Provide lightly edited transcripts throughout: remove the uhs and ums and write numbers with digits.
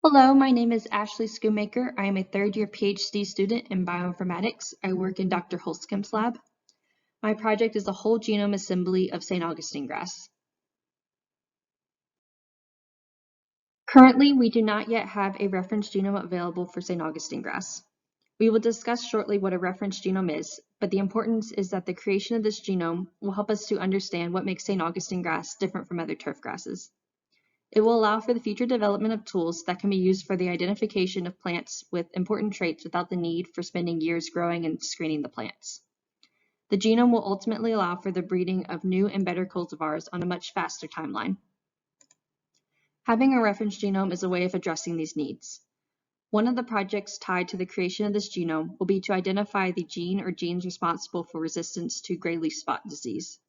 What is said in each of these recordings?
Hello, my name is Ashley Schoonmaker. I am a third-year PhD student in bioinformatics. I work in Dr. Holzkemp's lab. My project is a whole genome assembly of St. Augustinegrass. Currently, we do not yet have a reference genome available for St. Augustinegrass. We will discuss shortly what a reference genome is, but the importance is that the creation of this genome will help us to understand what makes St. Augustinegrass different from other turf grasses. It will allow for the future development of tools that can be used for the identification of plants with important traits without the need for spending years growing and screening the plants. The genome will ultimately allow for the breeding of new and better cultivars on a much faster timeline. Having a reference genome is a way of addressing these needs. One of the projects tied to the creation of this genome will be to identify the gene or genes responsible for resistance to gray leaf spot disease.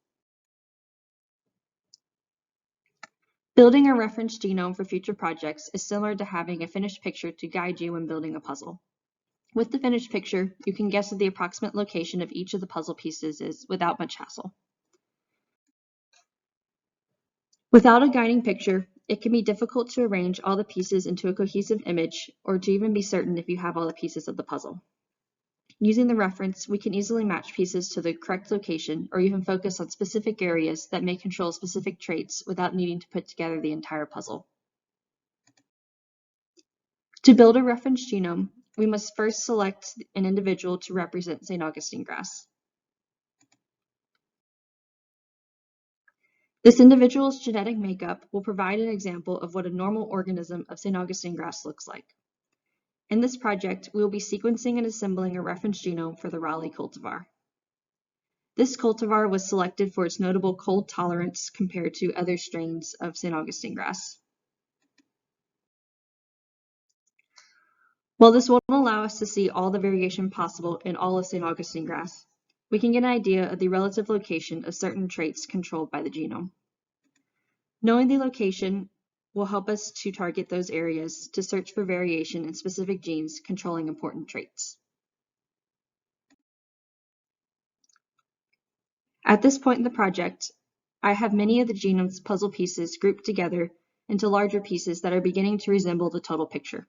Building a reference genome for future projects is similar to having a finished picture to guide you when building a puzzle. With the finished picture, you can guess what the approximate location of each of the puzzle pieces is without much hassle. Without a guiding picture, it can be difficult to arrange all the pieces into a cohesive image or to even be certain if you have all the pieces of the puzzle. Using the reference, we can easily match pieces to the correct location or even focus on specific areas that may control specific traits without needing to put together the entire puzzle. To build a reference genome, we must first select an individual to represent St. Augustinegrass. This individual's genetic makeup will provide an example of what a normal organism of St. Augustinegrass looks like. In this project, we will be sequencing and assembling a reference genome for the Raleigh cultivar. This cultivar was selected for its notable cold tolerance compared to other strains of St. Augustinegrass. While this won't allow us to see all the variation possible in all of St. Augustinegrass, we can get an idea of the relative location of certain traits controlled by the genome. Knowing the location will help us to target those areas to search for variation in specific genes controlling important traits. At this point in the project, I have many of the genome's puzzle pieces grouped together into larger pieces that are beginning to resemble the total picture.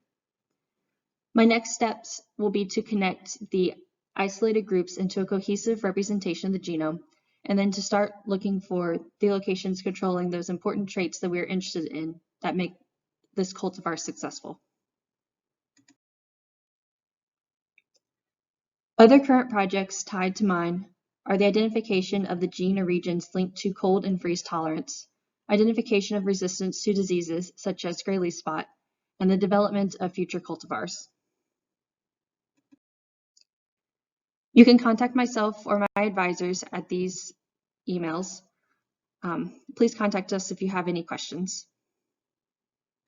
My next steps will be to connect the isolated groups into a cohesive representation of the genome, and then to start looking for the locations controlling those important traits that we are interested in that make this cultivar successful. Other current projects tied to mine are the identification of the gene or regions linked to cold and freeze tolerance, identification of resistance to diseases such as gray leaf spot, and the development of future cultivars. You can contact myself or my advisors at these emails. Please contact us if you have any questions.